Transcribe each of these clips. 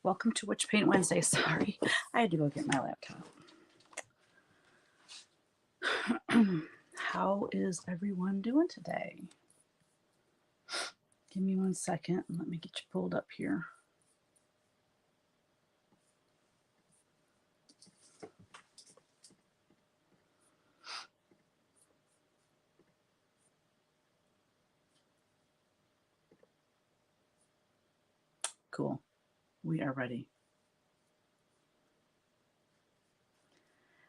Welcome to Whatcha Paint Wednesday. Sorry, I had to go get my laptop. How is everyone doing today? Give me 1 second and let me get you pulled up here. Cool. We are ready.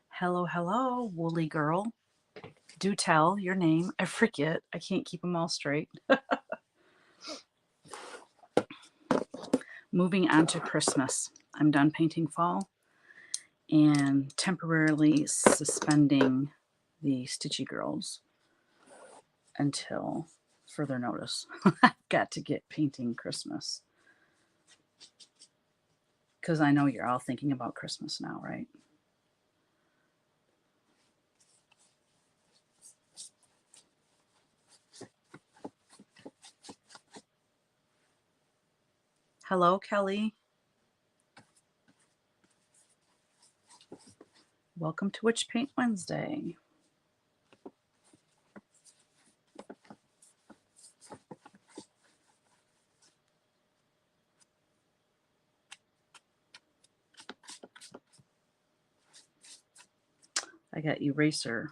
Hello, hello, woolly girl. Do tell your name. I forget. I can't keep them all straight. Moving on to Christmas. I'm done painting fall and temporarily suspending the Stitchy Girls until further notice. I've got to get painting Christmas. Because I know you're all thinking about Christmas now, right? Hello, Kelly. Welcome to Whatcha Paint Wednesday. I got eraser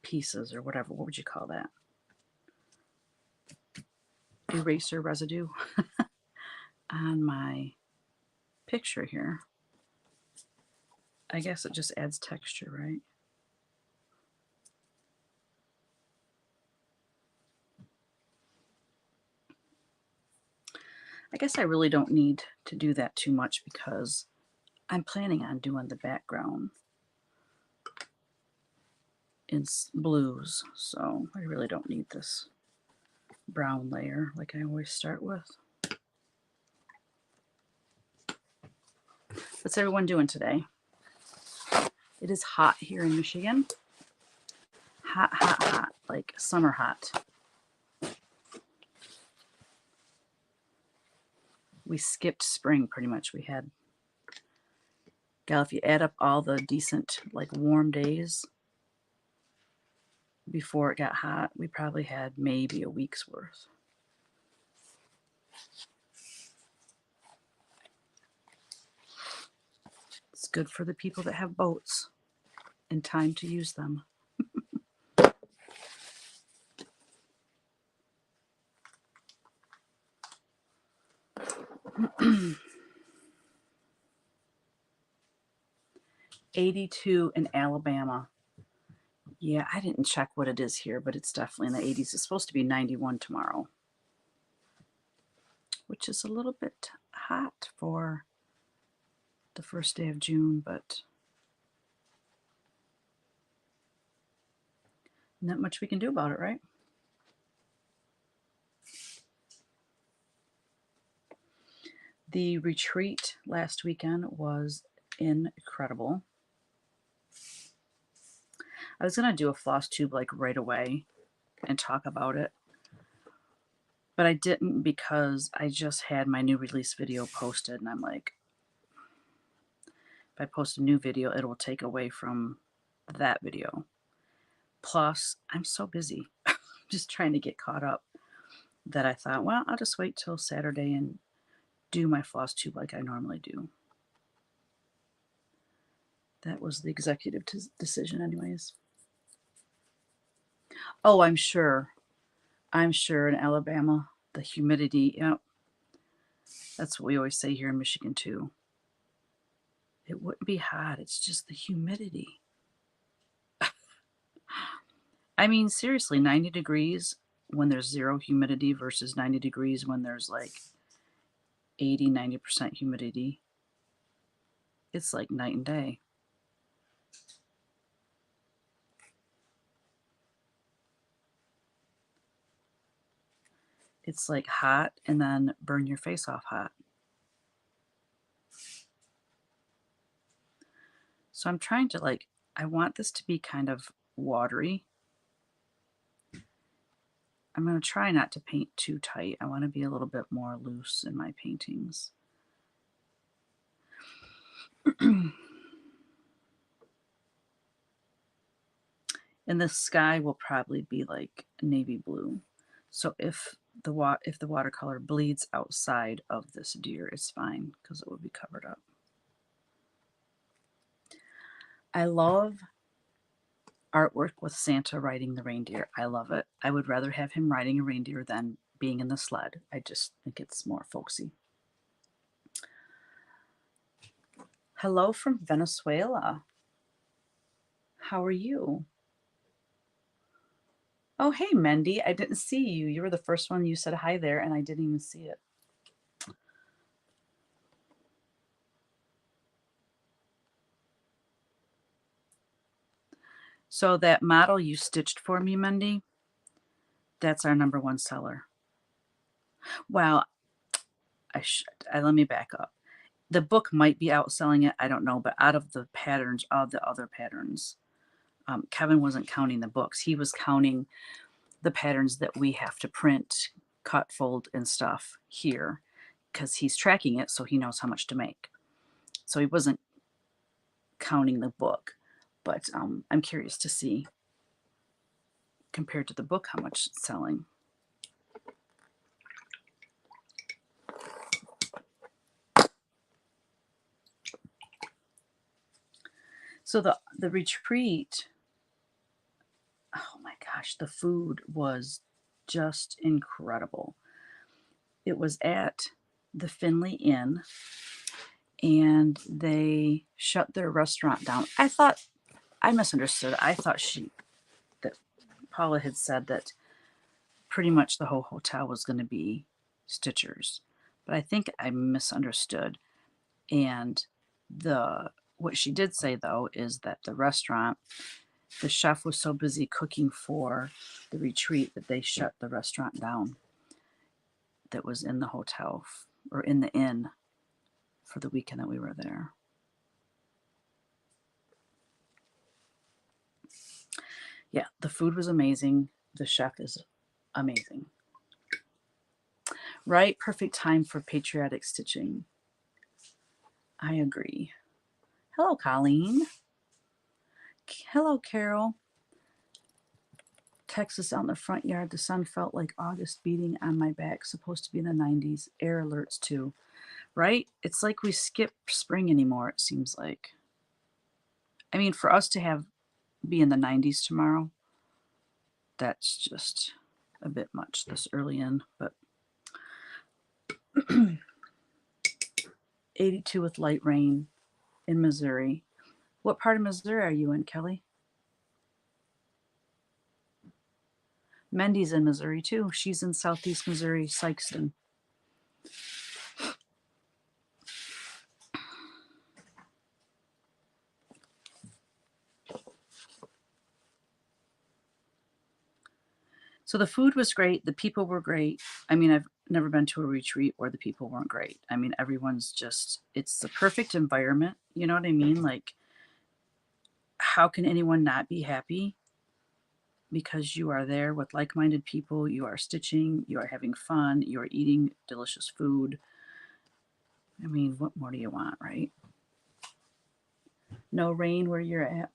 pieces or whatever. What would you call that? Eraser residue on my picture here. I guess it just adds texture, right? I guess I really don't need to do that too much because I'm planning on doing the background in blues, so I really don't need this brown layer like I always start with. What's everyone doing today? It is hot here in Michigan. Hot, hot, hot, like summer hot. We skipped spring pretty much. We had, gal, if you add up all the decent, like warm days before it got hot, we probably had maybe a week's worth. It's good for the people that have boats and time to use them. '82 in Alabama. Yeah, I didn't check what it is here, but it's definitely in the 80s. It's supposed to be 91 tomorrow, which is a little bit hot for the first day of June, but not much we can do about it, right? The retreat last weekend was incredible. I was going to do a floss tube like right away and talk about it, but I didn't because I just had my new release video posted, and I'm like, if I post a new video, it will take away from that video. Plus, I'm so busy just trying to get caught up that I thought, well, I'll just wait till Saturday and do my floss tube like I normally do. That was the executive decision anyways. Oh, I'm sure in Alabama, the humidity, yep. That's what we always say here in Michigan too. It wouldn't be hot, it's just the humidity. I mean, seriously, 90 degrees when there's zero humidity versus 90 degrees when there's like 80, 90% humidity. It's like night and day. It's like hot and then burn your face off hot. So I'm trying to like, I want this to be kind of watery. I'm going to try not to paint too tight. I want to be a little bit more loose in my paintings. And the sky will probably be like navy blue. So if the watercolor bleeds outside of this deer, it's fine because it will be covered up. I love artwork with Santa riding the reindeer. I love it. I would rather have him riding a reindeer than being in the sled. I just think it's more folksy. Hello from Venezuela. How are you? Oh, hey, Mendy. I didn't see you. You were the first one. You said hi there, and I didn't even see it. So that model you stitched for me, Mendy, that's our #1 seller. Well, let me back up. The book might be outselling it. I don't know. But out of the patterns, of the other patterns, Kevin wasn't counting the books. He was counting the patterns that we have to print, cut, fold, and stuff here because he's tracking it so he knows how much to make. So he wasn't counting the book. But I'm curious to see, compared to the book, how much it's selling. So the retreat, oh my gosh, the food was just incredible. It was at the Finley Inn, and they shut their restaurant down. I misunderstood. I thought that Paula had said that pretty much the whole hotel was going to be Stitchers, but I think I misunderstood. And what she did say though is that the chef was so busy cooking for the retreat that they shut the restaurant down that was in the hotel or in the inn for the weekend that we were there. Yeah, the food was amazing. The chef is amazing. Right? Perfect time for patriotic stitching. I agree. Hello, Colleen. Hello, Carol. Texas out in the front yard. The sun felt like August beating on my back. Supposed to be in the 90s. Air alerts too. Right? It's like we skip spring anymore, it seems like. I mean, for us to be in the 90s tomorrow, that's just a bit much this early in, but 82 with light rain in Missouri. What part of Missouri are you in, Kelly? Mendy's in Missouri too. She's in southeast Missouri, Sikeston. So the food was great. The people were great. I mean, I've never been to a retreat where the people weren't great. I mean, everyone's just, it's the perfect environment. You know what I mean? Like, how can anyone not be happy? Because you are there with like-minded people. You are stitching. You are having fun. You are eating delicious food. I mean, what more do you want, right? No rain where you're at.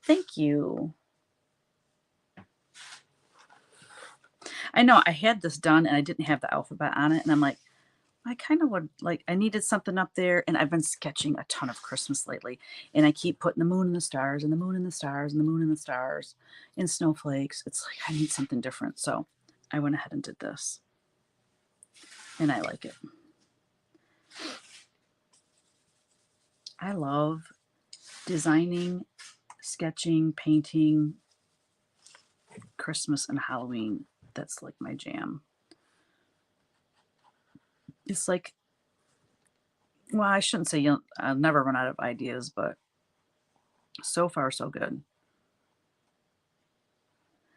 Thank you. I know I had this done and I didn't have the alphabet on it. And I'm like, I kind of would like, I needed something up there. And I've been sketching a ton of Christmas lately. And I keep putting the moon and the stars and the moon and the stars and the moon and the stars and snowflakes. It's like, I need something different. So I went ahead and did this. And I like it. I love designing, sketching, painting, Christmas and Halloween. That's like my jam. It's like, well, I shouldn't say I'll never run out of ideas, but so far so good.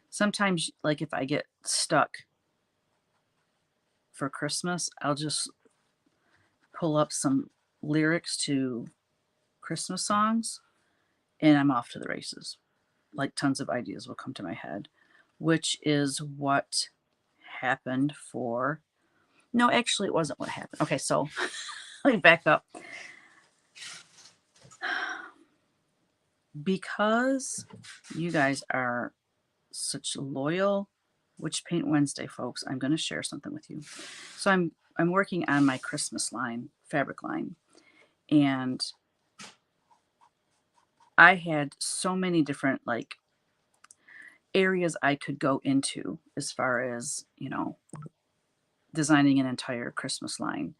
Sometimes, like if I get stuck for Christmas, I'll just pull up some lyrics to Christmas songs and I'm off to the races. like tons of ideas will come to my head, which is what happened for, no, actually, it wasn't what happened. Okay, so let me back up. Because you guys are such loyal Witch Paint Wednesday folks, I'm going to share something with you. So I'm working on my Christmas line, fabric line, and I had so many different like areas I could go into as far as, you know, designing an entire Christmas line.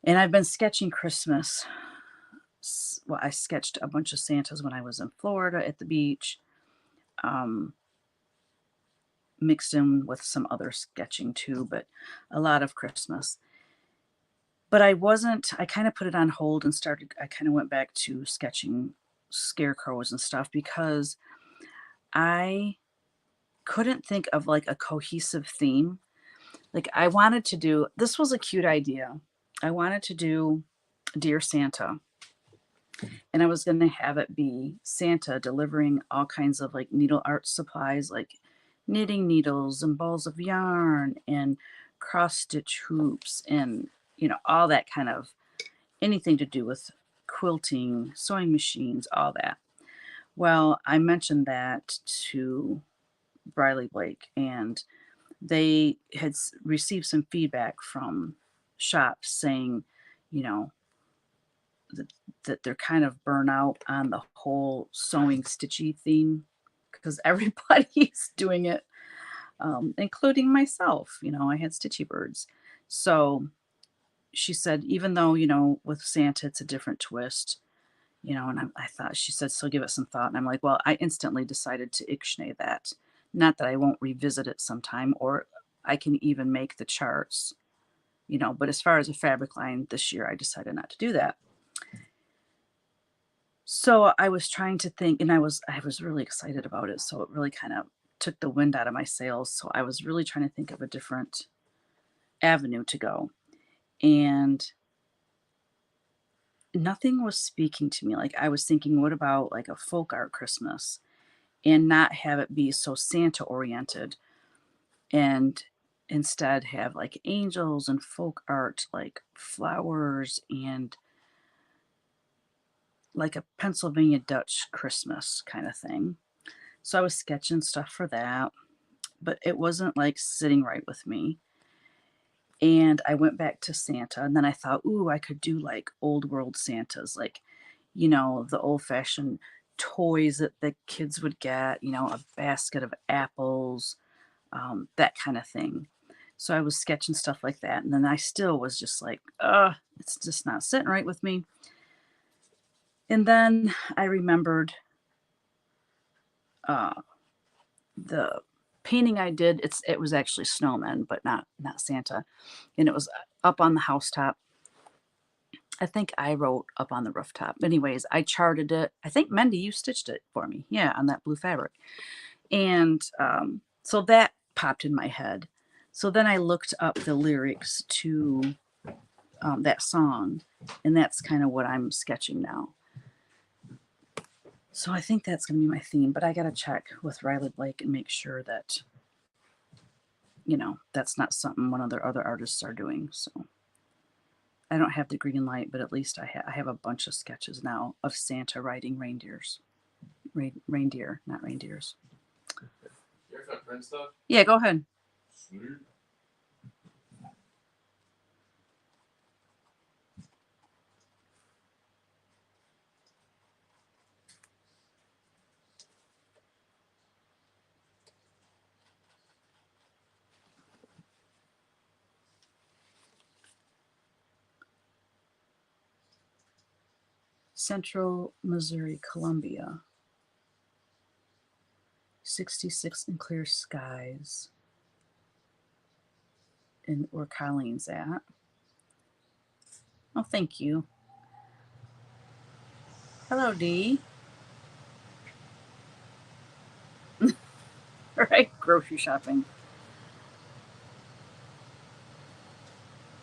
And I've been sketching Christmas. Well, I sketched a bunch of Santas when I was in Florida at the beach, mixed in with some other sketching too, but a lot of Christmas. But I kind of put it on hold and I kind of went back to sketching scarecrows and stuff because I couldn't think of like a cohesive theme. Like this was a cute idea. I wanted to do Dear Santa, and I was going to have it be Santa delivering all kinds of like needle art supplies, like knitting needles and balls of yarn and cross stitch hoops and, you know, all that kind of anything to do with quilting, sewing machines, all that. Well, I mentioned that to Briley Blake, and they had received some feedback from shops saying, you know, that they're kind of burnt out on the whole sewing stitchy theme because everybody's doing it, including myself. You know, I had stitchy birds. So she said, even though, you know, with Santa, it's a different twist, you know, and I thought, she said, so give it some thought. And I'm like, well, I instantly decided to ixnay that. Not that I won't revisit it sometime, or I can even make the charts, you know, but as far as a fabric line this year, I decided not to do that. So I was trying to think, and I was really excited about it. So it really kind of took the wind out of my sails. So I was really trying to think of a different avenue to go. And nothing was speaking to me. Like I was thinking, what about like a folk art Christmas and not have it be so Santa oriented, and instead have like angels and folk art, like flowers and like a Pennsylvania Dutch Christmas kind of thing. So I was sketching stuff for that, but it wasn't like sitting right with me. And I went back to Santa, and then I thought, ooh, I could do like old world Santas, like, you know, the old fashioned toys that the kids would get, you know, a basket of apples, that kind of thing. So I was sketching stuff like that. And then I still was just like, it's just not sitting right with me. And then I remembered the painting I did. It was actually snowmen, but not Santa. And it was up on the housetop. I think I wrote up on the rooftop. Anyways, I charted it. I think, Mendy, you stitched it for me. Yeah, on that blue fabric. And so that popped in my head. So then I looked up the lyrics to that song, and that's kind of what I'm sketching now. So I think that's going to be my theme, but I got to check with Riley Blake and make sure that, you know, that's not something one of their other artists are doing. So I don't have the green light, but at least I have a bunch of sketches now of Santa riding reindeers. Reindeer, not reindeers. You're gonna print stuff? Yeah, go ahead. Sweet. Central Missouri, Columbia. 66 and clear skies. And where Colleen's at. Oh, thank you. Hello, Dee. All right, grocery shopping.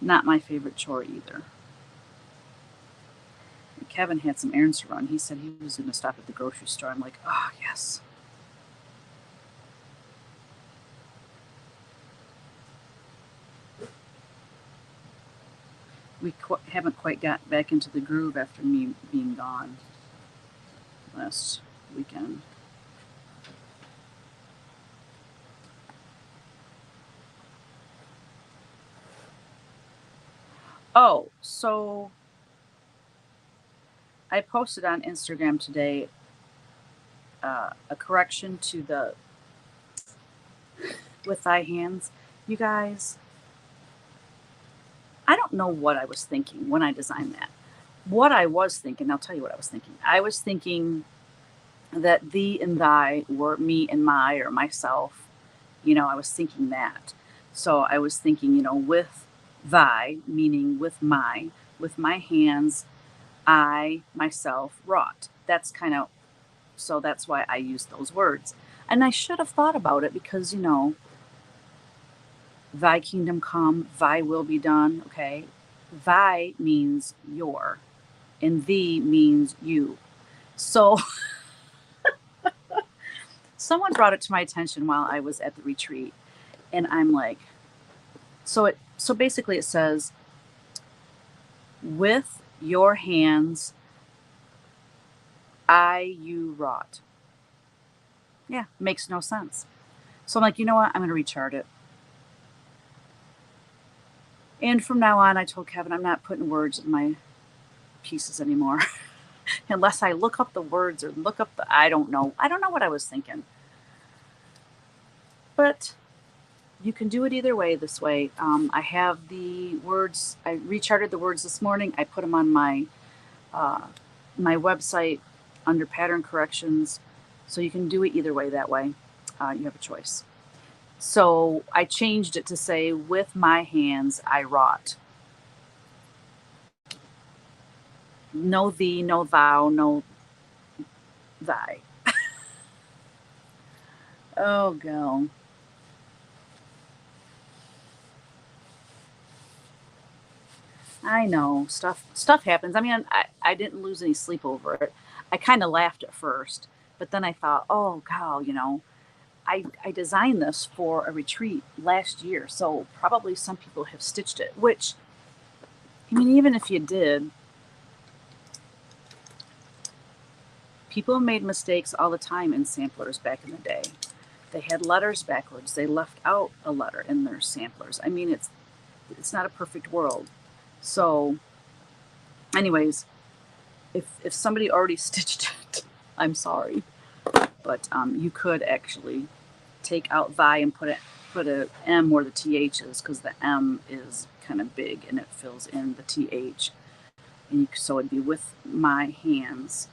Not my favorite chore either. Kevin had some errands to run. He said he was going to stop at the grocery store. I'm like, oh, yes. We haven't quite got back into the groove after me being gone last weekend. Oh, so I posted on Instagram today a correction to the with thy hands. You guys, I don't know what I was thinking when I designed that. What I was thinking, I'll tell you what I was thinking. I was thinking that thee and thy were me and my or myself. I was thinking that. So I was thinking, with thy, meaning with my hands, I myself wrought. That's kind of, so that's why I used those words. And I should have thought about it because, thy kingdom come, thy will be done. Okay. Thy means your, and thee means you. So someone brought it to my attention while I was at the retreat. And I'm like, so basically it says, with your hands, you wrought. Yeah, makes no sense. So I'm like, you know what? I'm going to rechart it. And from now on, I told Kevin, I'm not putting words in my pieces anymore. Unless I look up the words or look up I don't know. I don't know what I was thinking. But you can do it either way this way. I have the words, I recharted the words this morning. I put them on uh, my website under pattern corrections. So you can do it either way that way. You have a choice. So I changed it to say, with my hands I wrought. No thee, no thou, no thy. Oh, go. I know stuff happens. I mean, I didn't lose any sleep over it. I kind of laughed at first, but then I thought, oh, God, I designed this for a retreat last year, so probably some people have stitched it, which, I mean, even if you did, people made mistakes all the time in samplers back in the day. They had letters backwards. They left out a letter in their samplers. I mean, it's not a perfect world. So, anyways, if somebody already stitched it, I'm sorry, but you could actually take out thy and put a M where the TH is, because the M is kind of big and it fills in the TH. And so it'd be, with my hands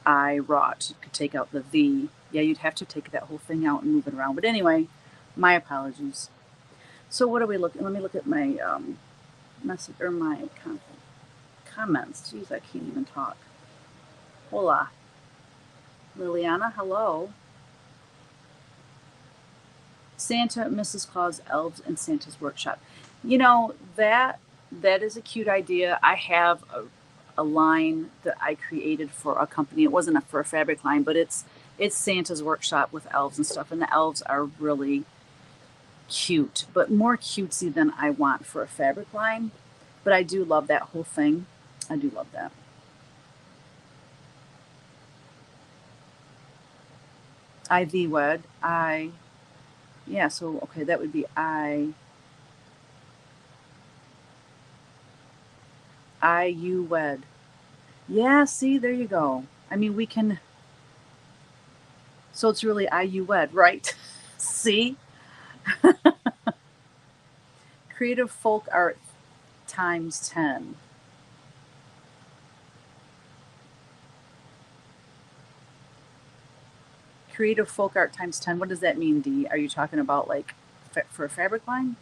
I wrought. You could take out the thee. Yeah, you'd have to take that whole thing out and move it around. But anyway, my apologies. So what are we looking? Let me look at my message or my comments. Jeez, I can't even talk. Hola, Liliana. Hello. Santa, Mrs. Claus, elves, and Santa's workshop. That is a cute idea. I have a line that I created for a company. It wasn't for a fabric line, but it's Santa's workshop with elves and stuff, and the elves are really cute, but more cutesy than I want for a fabric line. But I do love that whole thing. I do love that. I thee wed. Yeah, so okay, that would be you wed. Yeah, see, there you go. I mean, we can, so it's really you wed, right? See? Creative folk art times 10. Creative folk art times 10. What does that mean, Dee? Are you talking about like for a fabric line?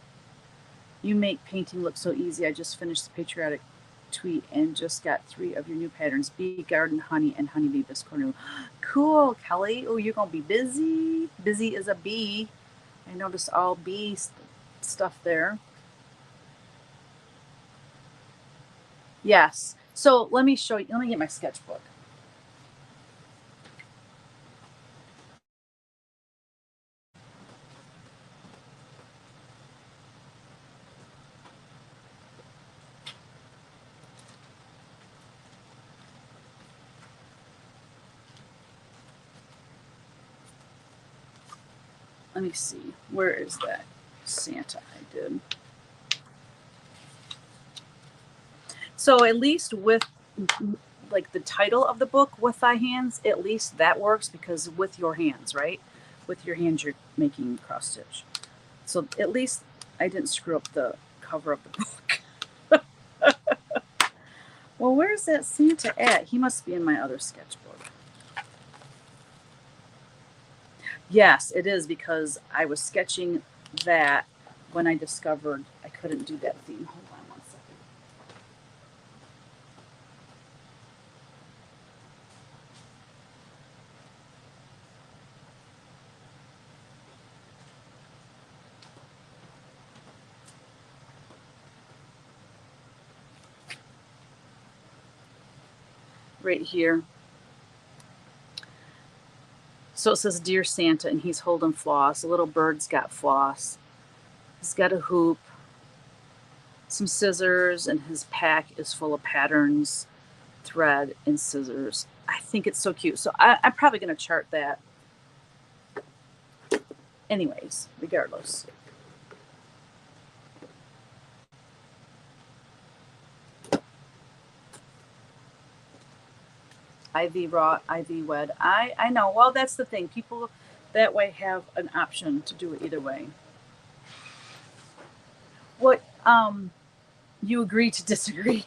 You make painting look so easy. I just finished the patriotic tweet and just got 3 of your new patterns: bee, garden, honey, and honeybee biscornu. Cool, Kelly. Oh, you're gonna be busy. Busy as a bee. I noticed all bee stuff there. Yes. So let me show you. Let me get my sketchbook. Let me see. Where is that Santa I did? So at least with like the title of the book, With Thy Hands, at least that works because with your hands, right? With your hands, you're making cross stitch. So at least I didn't screw up the cover of the book. Well, where's that Santa at? He must be in my other sketchbook. Yes, it is because I was sketching that when I discovered I couldn't do that theme. Hold on one second. Right here. So it says, Dear Santa, and he's holding floss. A little bird's got floss. He's got a hoop, some scissors, and his pack is full of patterns, thread, and scissors. I think it's so cute. So I'm probably going to chart that anyways, regardless. Ivy wrought, Ivy wed. I know. Well, that's the thing. People that way have an option to do it either way. What you agree to disagree.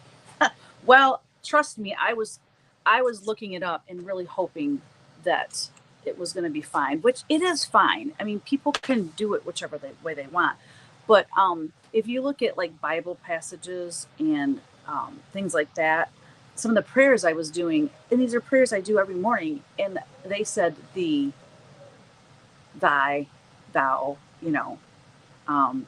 Well, trust me, I was looking it up and really hoping that it was going to be fine, which it is fine. I mean, people can do it whichever way they want. But if you look at like Bible passages and things like that, some of the prayers I was doing, and these are prayers I do every morning, and they said thee, thy, thou, Um,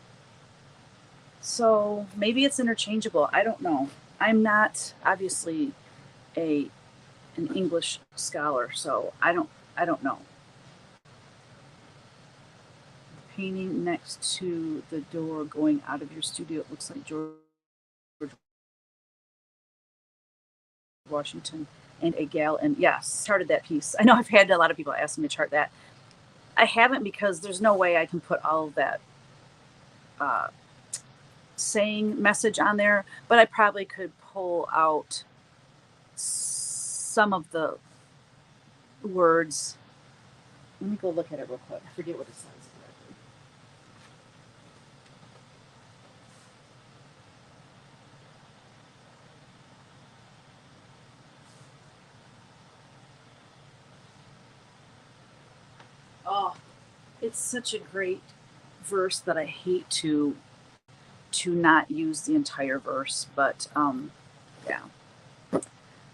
so maybe it's interchangeable. I don't know. I'm not obviously a an English scholar, so I don't know. Painting next to the door going out of your studio, it looks like George Washington and a gal. And yes, charted that piece. I know I've had a lot of people ask me to chart that. I haven't because there's no way I can put all of that uh, saying message on there, but I probably could pull out some of the words. Let me go look at it real quick. I forget what it says exactly. Oh, it's such a great verse that I hate to not use the entire verse, but yeah.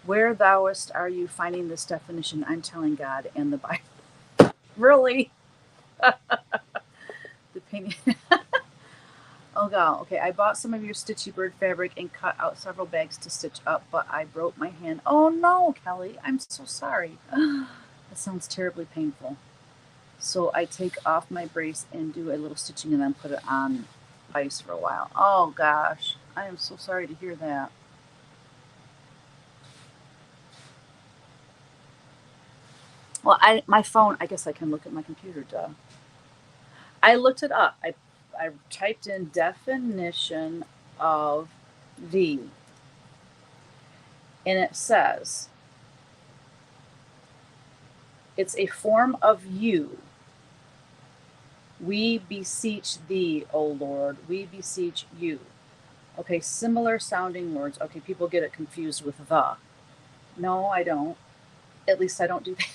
Where thouest are you finding this definition? I'm telling God and the Bible. Really? The painting. Oh god. Okay, I bought some of your Stitchy Bird fabric and cut out several bags to stitch up, but I broke my hand. Oh no, Kelly. I'm so sorry. That sounds terribly painful. So I take off my brace and do a little stitching and then put it on ice for a while. Oh gosh. I am so sorry to hear that. Well, my phone, I guess I can look at my computer, duh. I looked it up. I typed in definition of the, and it says it's a form of you. We beseech thee, O Lord. We beseech you. Okay, similar sounding words. Okay, people get it confused with the. No, I don't. At least I don't do that.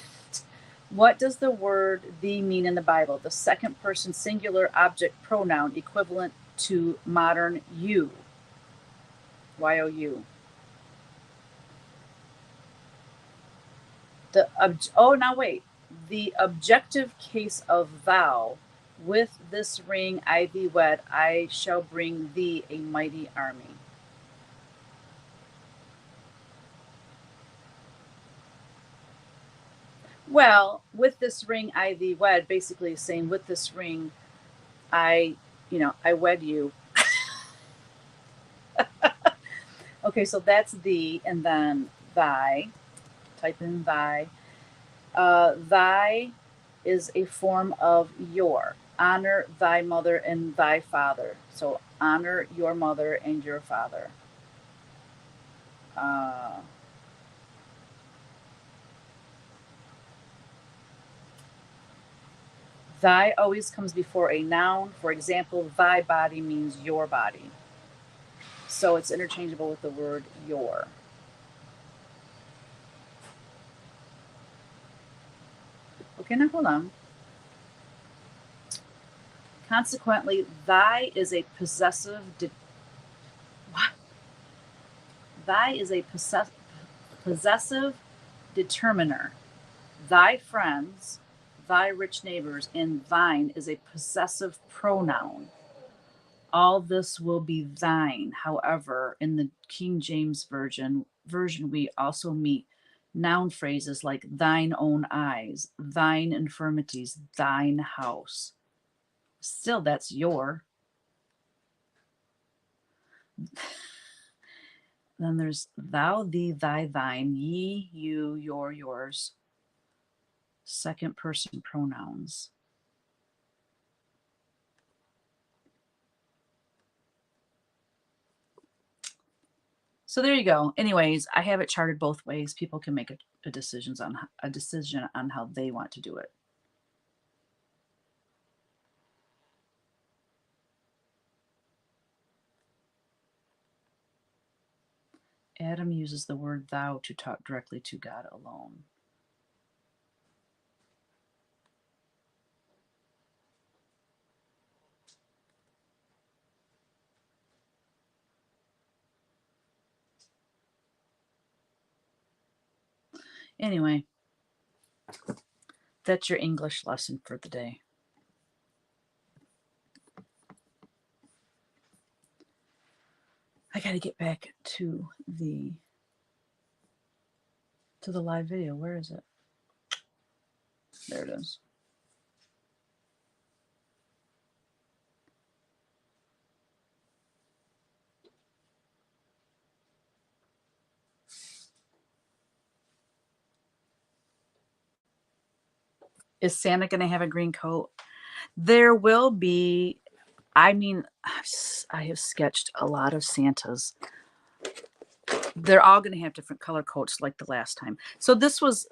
What does the word thee mean in the Bible? The second person singular object pronoun equivalent to modern you. You. Now wait. The objective case of thou, with this ring ivy, thee wed, I shall bring thee a mighty army. Well, with this ring I thee wed, basically saying with this ring I, I wed you. Okay, so that's thee, and then thy. Type in thy. Thy is a form of your. Honor thy mother and thy father. So honor your mother and your father. Uh, Thy always comes before a noun. For example, thy body means your body. So it's interchangeable with the word your. Okay, now hold on. Consequently, thy is a possessive. What? Thy is a possessive determiner. Thy friends, thy rich neighbors, and thine is a possessive pronoun. All this will be thine. However, in the King James version we also meet noun phrases like thine own eyes, thine infirmities, thine house. Still, that's your. Then there's thou, thee, thy, thine, ye, you, your, yours. Second person pronouns. So there you go. Anyways, I have it charted both ways. People can make a decision on how they want to do it. Adam uses the word thou to talk directly to God alone. Anyway, that's your English lesson for the day. I got to get back to the live video. Where is it? There it is. Is Santa going to have a green coat? There will be. I mean, I have sketched a lot of Santas. They're all going to have different color coats like the last time. So this was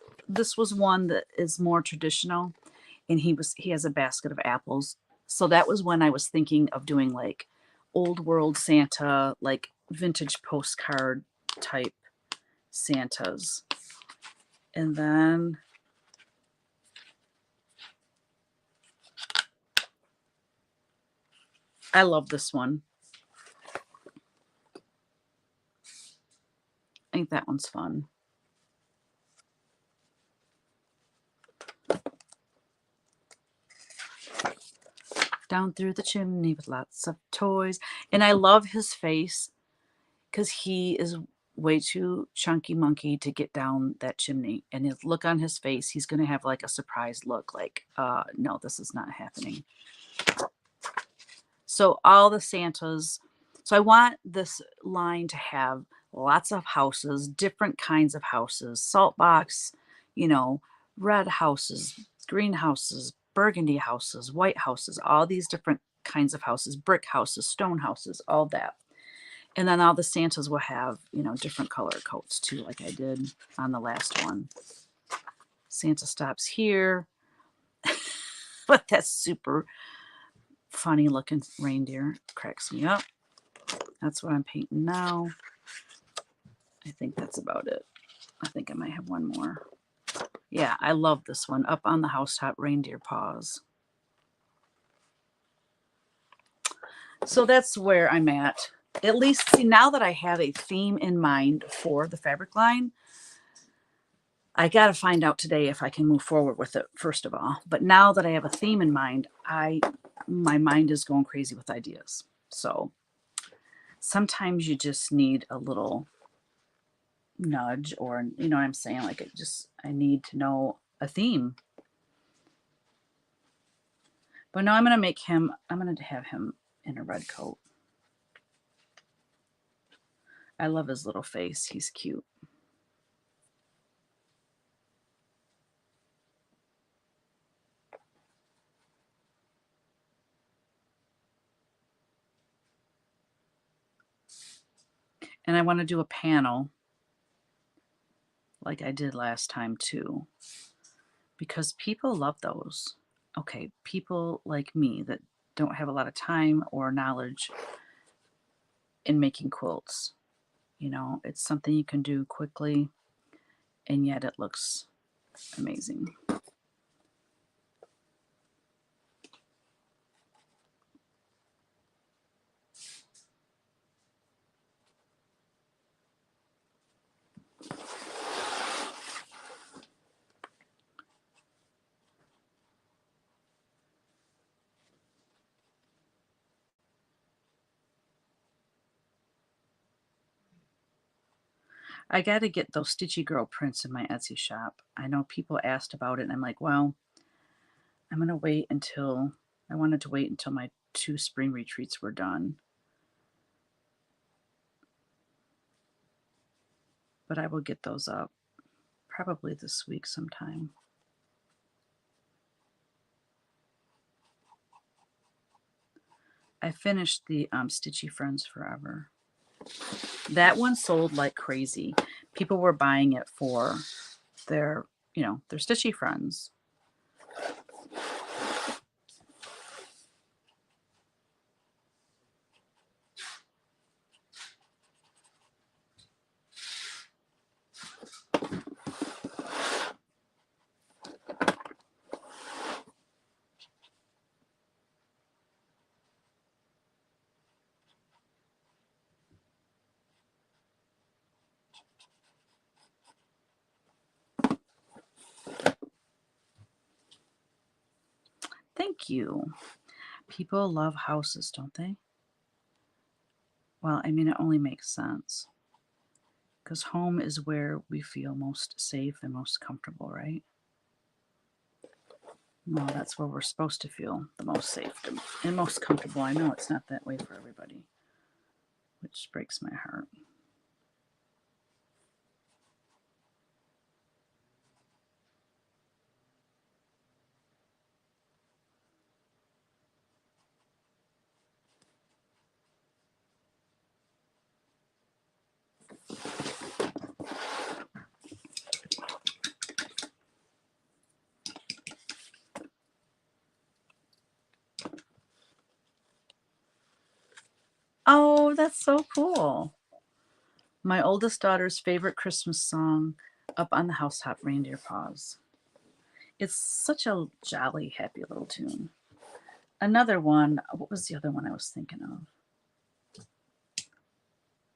one that is more traditional, and he has a basket of apples. So that was when I was thinking of doing like old world Santa, like vintage postcard type Santas. And then I love this one. I think that one's fun. Down through the chimney with lots of toys. And I love his face because he is way too chunky monkey to get down that chimney. And his look on his face, he's going to have like a surprised look like, no, this is not happening. So all the Santas. So I want this line to have lots of houses, different kinds of houses, salt box, red houses, green houses, burgundy houses, white houses, all these different kinds of houses, brick houses, stone houses, all that. And then all the Santas will have, different color coats too, like I did on the last one. Santa stops here. But that's super funny looking reindeer. Cracks me up. That's what I'm painting now. I think that's about it. I think I might have one more. Yeah, I love this one. Up on the housetop, reindeer paws. So that's where I'm at. At least, see, now that I have a theme in mind for the fabric line, I got to find out today if I can move forward with it, first of all. But now that I have a theme in mind, my mind is going crazy with ideas. So sometimes you just need a little nudge, or you know what I'm saying, like I need to know a theme. But no, I'm going to make him, I'm going to have him in a red coat. I love his little face. He's cute. And I want to do a panel like I did last time too, because people love those. Okay, people like me that don't have a lot of time or knowledge in making quilts. You know, it's something you can do quickly, and yet it looks amazing. I got to get those Stitchy Girl prints in my Etsy shop. I know people asked about it, and I'm like, well, I'm going to wait until, I wanted to wait until my 2 spring retreats were done. But I will get those up probably this week sometime. I finished the Stitchy Friends Forever. That one sold like crazy. People were buying it for their, you know, their Stitchy friends. Thank you. People love houses, don't they? Well, I mean, it only makes sense. Because home is where we feel most safe and most comfortable, right? Well, that's where we're supposed to feel the most safe and most comfortable. I know it's not that way for everybody, which breaks my heart. Oh, that's so cool. My oldest daughter's favorite Christmas song, Up on the Housetop, Reindeer Paws. It's such a jolly, happy little tune. Another one, what was the other one I was thinking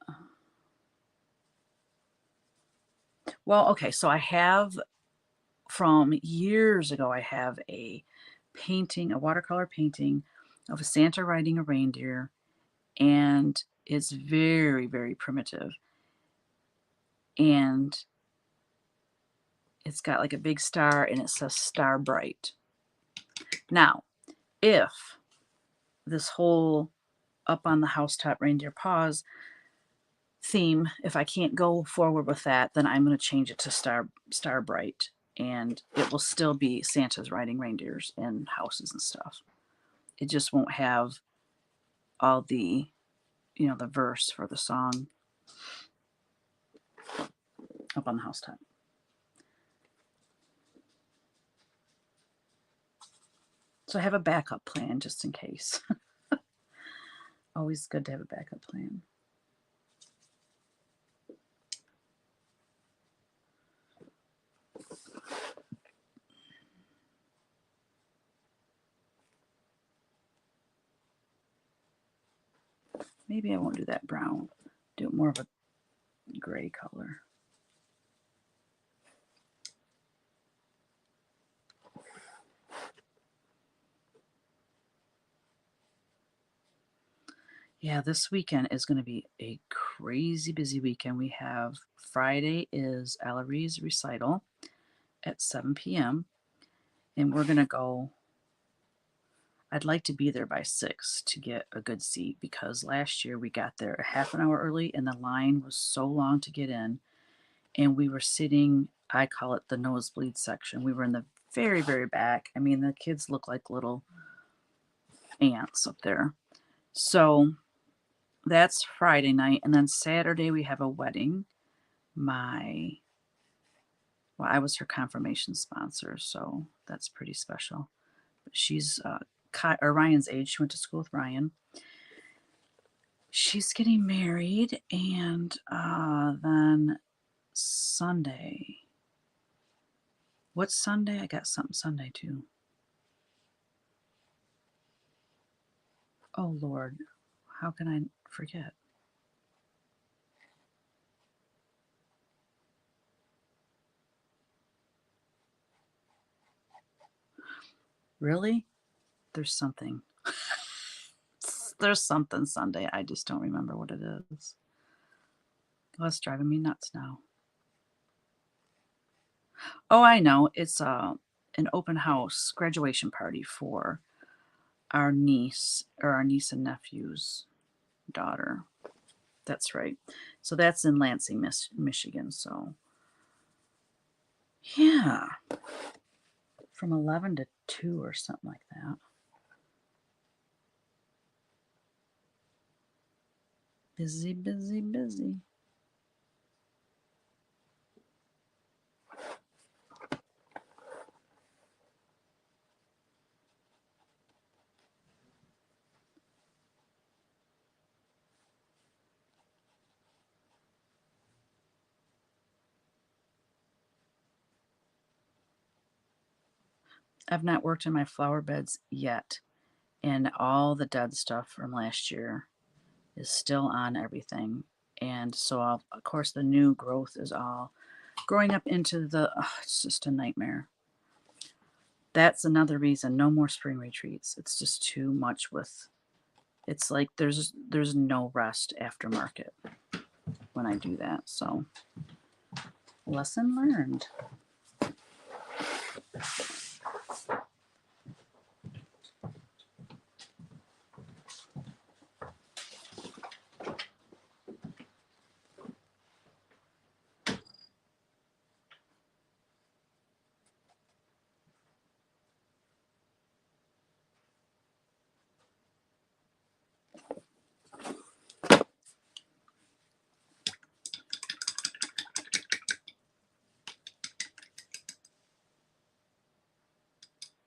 of? Well, okay, so I have from years ago, I have a painting, a watercolor painting of a Santa riding a reindeer, and it's very, very primitive. And it's got like a big star and it says Star Bright. Now, if this whole Up on the Housetop Reindeer Paws theme, if I can't go forward with that, then I'm going to change it to Star Bright, and it will still be Santa's riding reindeers and houses and stuff. It just won't have all the, you know, the verse for the song Up on the Housetop. So I have a backup plan just in case. Always good to have a backup plan. Maybe I won't do that brown. Do it more of a gray color. Yeah, this weekend is going to be a crazy busy weekend. We have Friday is Ellery's recital, at 7 p.m. and we're going to go. I'd like to be there by 6 to get a good seat because last year we got there a half an hour early and the line was so long to get in. And we were sitting, I call it the nosebleed section. We were in the very, very back. I mean, the kids look like little ants up there. So that's Friday night. And then Saturday we have a wedding. I was her confirmation sponsor, so that's pretty special. She's Ryan's age. She went to school with Ryan. She's getting married, and then Sunday. What's Sunday? I got something Sunday too. Oh Lord, how can I forget? Really? There's something. There's something Sunday. I just don't remember what it is. Oh, it's driving me nuts now. Oh, I know. It's an open house graduation party for our niece and nephew's daughter. That's right. So that's in Lansing, Michigan. So yeah, from 11 to 2 or something like that. Busy, busy, busy. I've not worked in my flower beds yet, and all the dead stuff from last year is still on everything. And so, of course, the new growth is all growing up into it's just a nightmare. That's another reason no more spring retreats. It's just too much it's like there's no rest after market when I do that. So, lesson learned.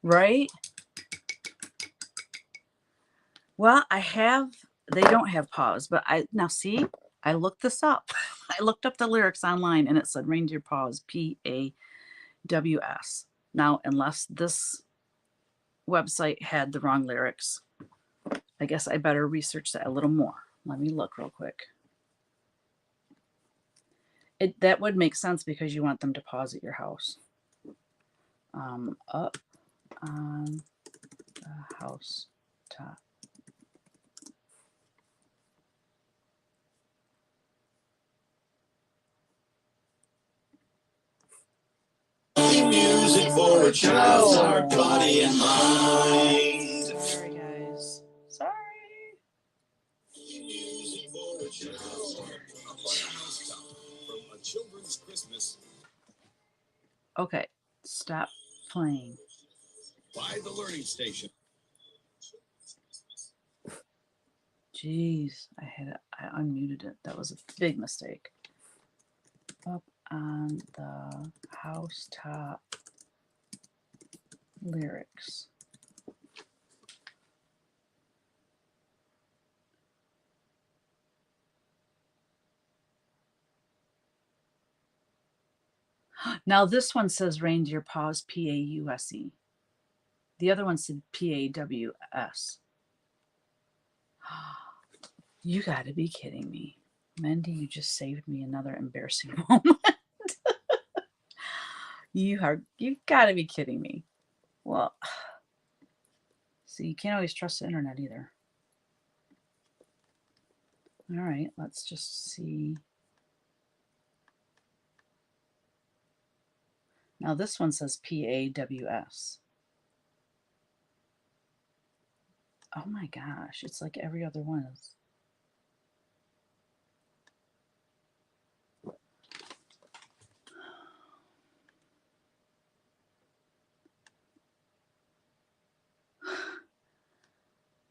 Right? Well, they don't have pause, but now see, I looked this up. I looked up the lyrics online and it said reindeer paws, PAWS. Now, unless this website had the wrong lyrics, I guess I better research that a little more. Let me look real quick. That would make sense because you want them to pause at your house. Up on the house top. Music for a child's heart, body, and mind. Sorry, guys. Sorry. Music for a child's heart, from a children's Christmas. Okay, stop playing. By the learning station. Jeez, I unmuted it. That was a big mistake. Up on the housetop lyrics. Now this one says reindeer paws, PAUSE. The other one said PAWS. You got to be kidding me. Mendy, you just saved me another embarrassing moment. You've got to be kidding me. Well, see, you can't always trust the internet either. All right, let's just see. Now this one says PAWS. Oh my gosh, it's like every other one is.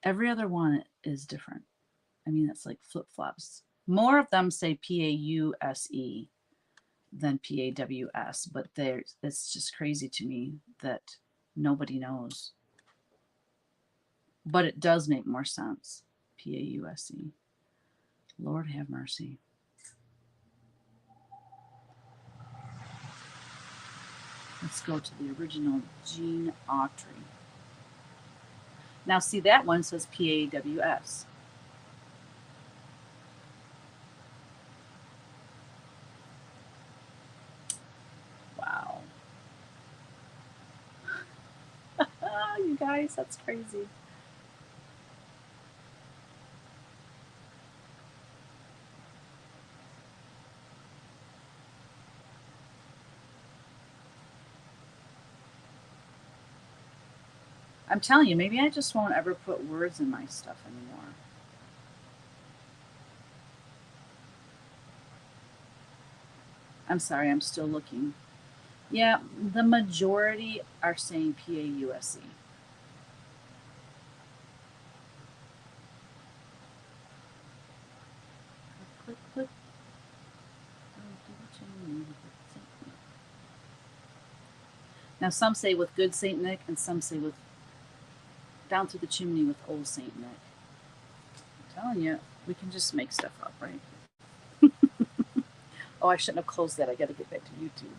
Every other one is different. I mean, it's like flip-flops. More of them say PAUSE than PAWS, but it's just crazy to me that nobody knows. But it does make more sense. PAUSE. Lord have mercy. Let's go to the original Gene Autry. Now, see, that one says PAWS. Wow. You guys, that's crazy. I'm telling you, maybe I just won't ever put words in my stuff anymore. I'm sorry, I'm still looking. Yeah, the majority are saying PAUSE. Click, click. Now, some say with good Saint Nick, and some say with down through the chimney with old Saint Nick. I'm telling you, we can just make stuff up, right? Oh, I shouldn't have closed that. I got to get back to YouTube.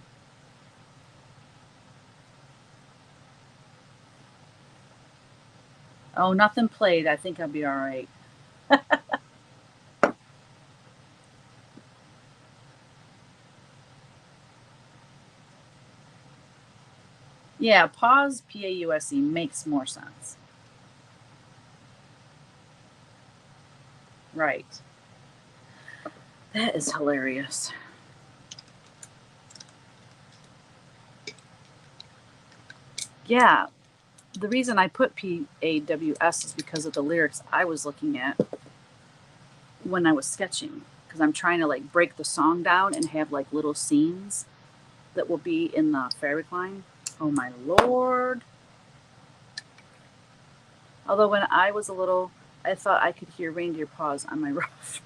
Oh, nothing played. I think I'll be all right. Yeah, pause PAUSE makes more sense. Right. That is hilarious. Yeah, the reason I put PAWS is because of the lyrics I was looking at when I was sketching. Because I'm trying to like break the song down and have like little scenes that will be in the fabric line. Oh my lord. Although when I was a little, I thought I could hear reindeer paws on my roof.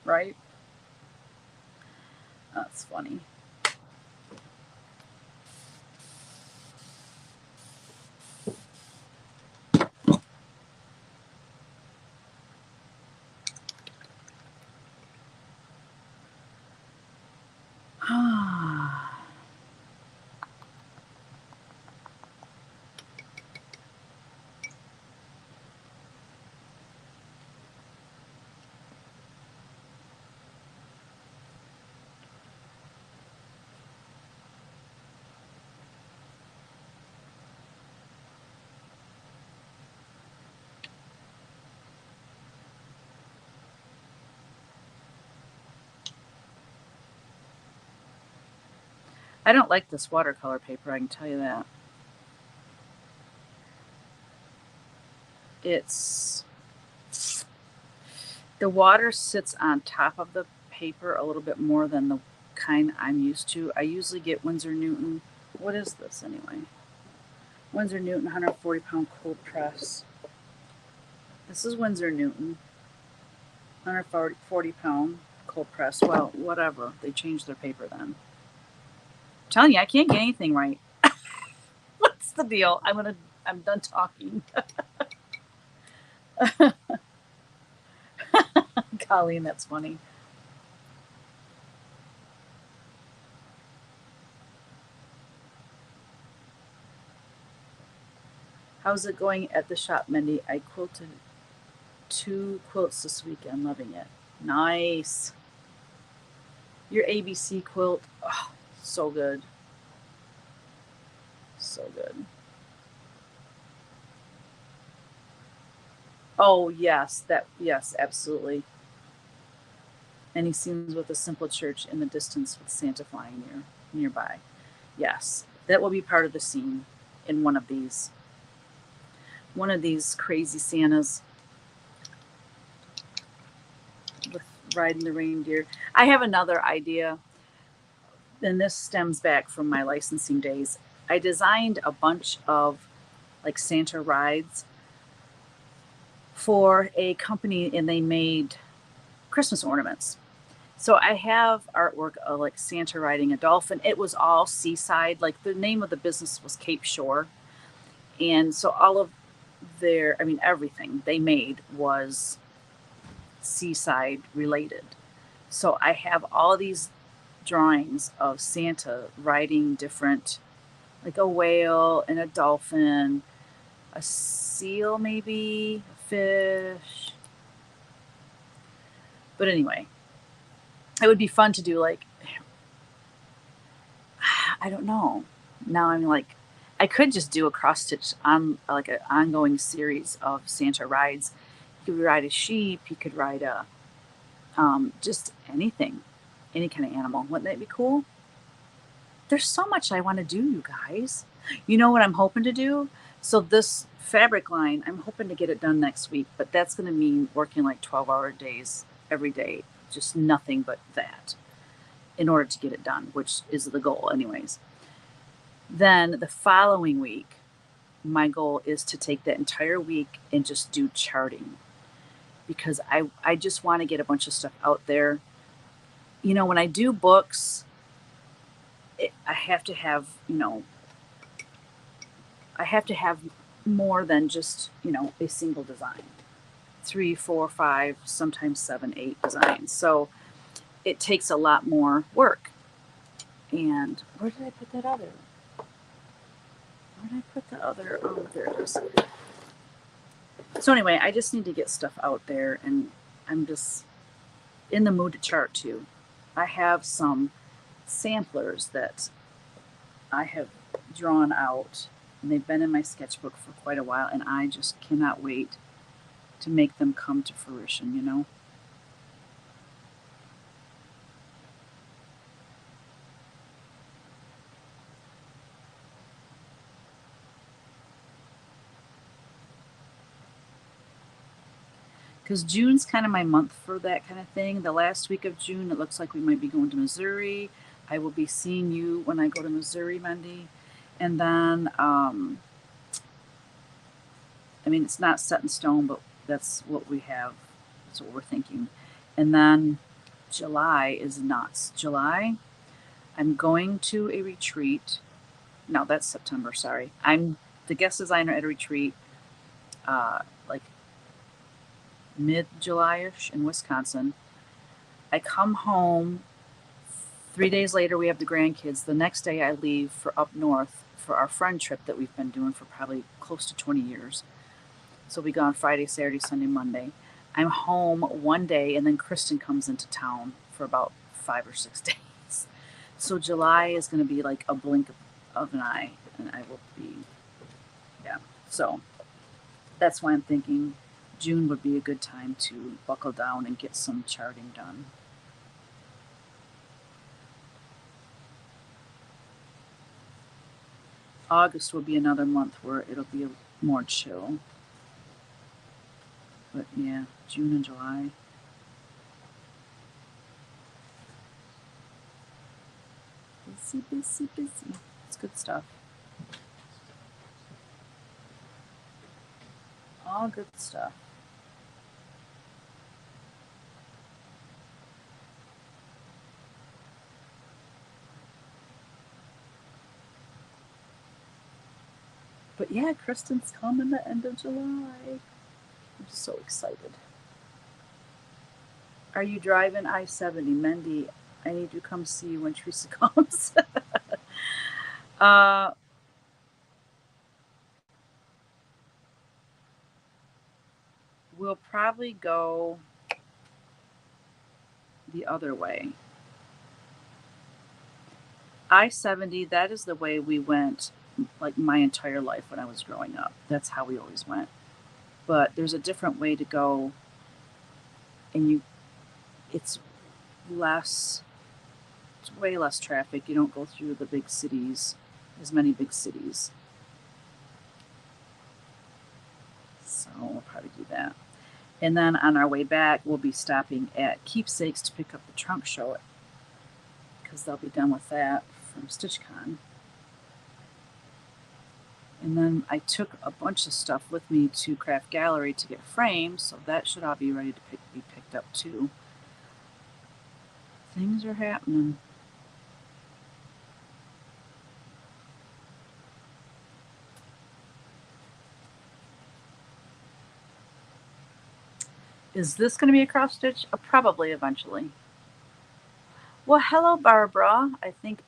Right? That's funny. I don't like this watercolor paper, I can tell you that. It's the water sits on top of the paper a little bit more than the kind I'm used to. I usually get Winsor Newton. What is this anyway? Winsor Newton 140 pound cold press. This is Winsor Newton 140 pound cold press. Well, whatever. They changed their paper then. I'm telling you, I can't get anything right. What's the deal? I'm done talking. Colleen, that's funny. How's it going at the shop, Mindy? I quilted 2 quilts this weekend, loving it. Nice. Your ABC quilt, oh, so good. So good. Oh, yes, yes, absolutely. Any scenes with a simple church in the distance with Santa flying near. nearby. Yes, that will be part of the scene in one of these crazy Santas with riding the reindeer. I have another idea, and this stems back from my licensing days. I designed a bunch of like Santa rides for a company, and they made Christmas ornaments. So I have artwork of like Santa riding a dolphin. It was all seaside. Like the name of the business was Cape Shore. And so all of I mean, everything they made was seaside related. So I have all these drawings of Santa riding different, like a whale and a dolphin, a seal, maybe, a fish. But anyway, it would be fun to do like, I don't know. Now I'm like, I could just do a cross stitch on like an ongoing series of Santa rides. You could ride a sheep, you could ride a just anything, any kind of animal. Wouldn't that be cool? There's so much I want to do, you guys. You know what I'm hoping to do? So this fabric line, I'm hoping to get it done next week, but that's going to mean working like 12-hour days every day, just nothing but that in order to get it done, which is the goal anyways. Then the following week, my goal is to take that entire week and just do charting because I just want to get a bunch of stuff out there. You know, when I do books, I have to have, I have to have more than just, a single design. 3, 4, 5, sometimes 7, 8 designs. So it takes a lot more work. And where did I put that other? Where did I put the other? Oh, there it is. So anyway, I just need to get stuff out there, and I'm just in the mood to chart too. I have some samplers that I have drawn out, and they've been in my sketchbook for quite a while, and I just cannot wait to make them come to fruition. Because June's kind of my month for that kind of thing. The last week of June, it looks like we might be going to Missouri. I will be seeing you when I go to Missouri, Monday. And then, I mean, it's not set in stone, but that's what we have. That's what we're thinking. And then July is nuts. July, I'm going to a retreat. No, that's September, sorry. I'm the guest designer at a retreat, like mid-July-ish in Wisconsin. I come home. 3 days later, we have the grandkids. The next day, I leave for up north for our friend trip that we've been doing for probably close to 20 years. So we go on Friday, Saturday, Sunday, Monday. I'm home one day, and then Kristen comes into town for about 5 or 6 days. So July is going to be like a blink of an eye, and I will be, yeah. So that's why I'm thinking June would be a good time to buckle down and get some charting done. August will be another month where it'll be more chill. But yeah, June and July. Busy, busy, busy. It's good stuff. All good stuff. But yeah, Kristen's coming the end of July. I'm just so excited. Are you driving I-70? Mendy, I need to come see you when Teresa comes. uh, we'll probably go the other way. I-70, that is the way we went like my entire life when I was growing up. That's how we always went. But there's a different way to go, and it's less way less traffic. You don't go through the big cities, as many big cities. So we'll probably do that. And then on our way back, we'll be stopping at Keepsakes to pick up the trunk show because they'll be done with that from StitchCon. And then I took a bunch of stuff with me to Craft Gallery to get framed, so that should all be ready to be picked up too. Things are happening. Is this going to be a cross stitch? Probably eventually. Well, hello, Barbara. I think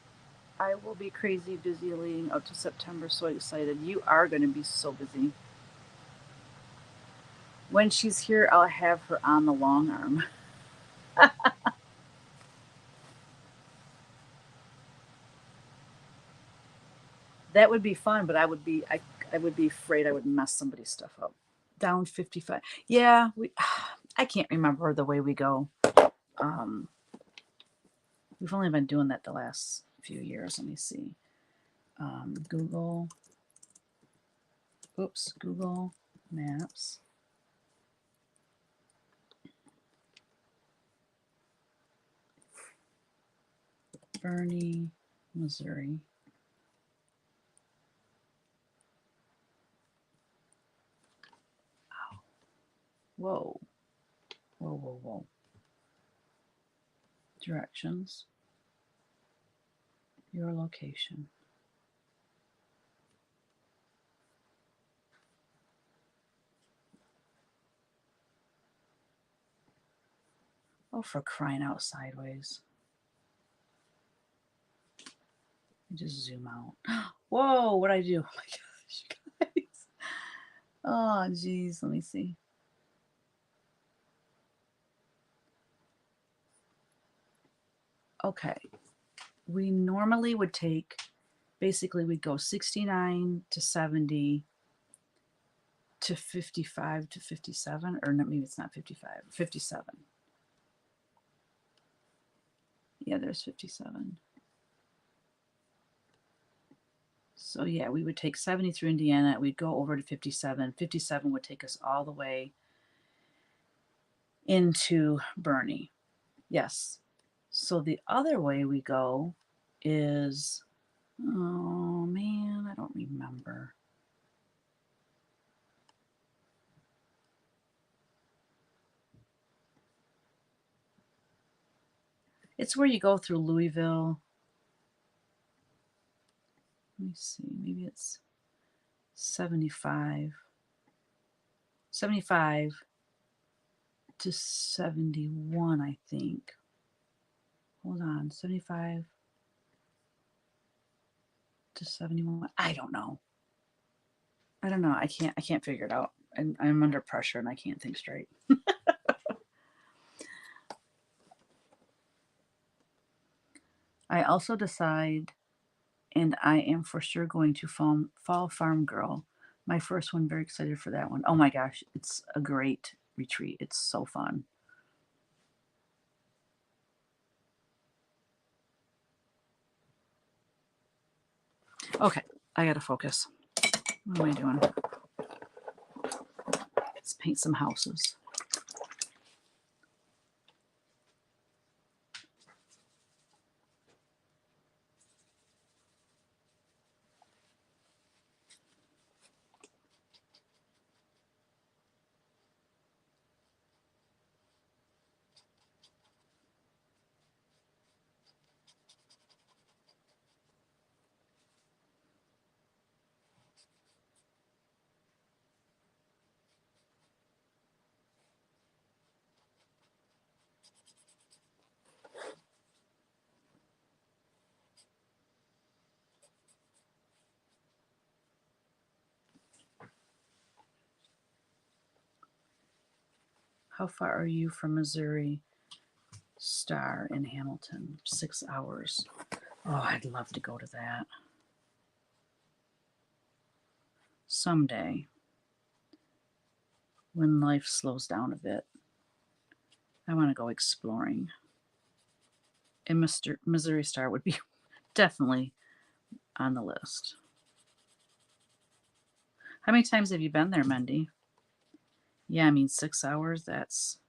I will be crazy busy leading up to September. So excited. You are going to be so busy. When she's here, I'll have her on the long arm. That would be fun, but I would be afraid I would mess somebody's stuff up. Down 55. Yeah, I can't remember the way we go. We've only been doing that the last few years. Let me see. Google Maps. Bernie, Missouri. Ow. Whoa. Whoa, whoa, whoa. Directions. Your location. Oh, for crying out sideways. Just zoom out. Whoa, what'd I do? Oh my gosh, you guys. Oh, geez. Let me see. Okay. We normally would take, basically, we'd go 69 to 70 to 55 to 57, or no, maybe it's not 55, 57. Yeah, there's 57. So yeah, we would take 70 through Indiana. We'd go over to 57. 57 would take us all the way into Bernie. Yes. So the other way we go is, oh man, I don't remember. It's where you go through Louisville. Let me see, maybe it's 75. 75 to 71, I think. Hold on, 75 to 71. I don't know. I can't figure it out. I'm under pressure and I can't think straight. I also decide, and I am for sure going to Fall Farm Girl. My first one, very excited for that one. Oh my gosh, it's a great retreat. It's so fun. Okay, I gotta focus. What am I doing? Let's paint some houses. How far are you from Missouri Star in Hamilton? 6 hours. Oh, I'd love to go to that. Someday, when life slows down a bit, I want to go exploring And Missouri Star would be definitely on the list. How many times have you been there, Mendy? Yeah, I mean 6 hours, that's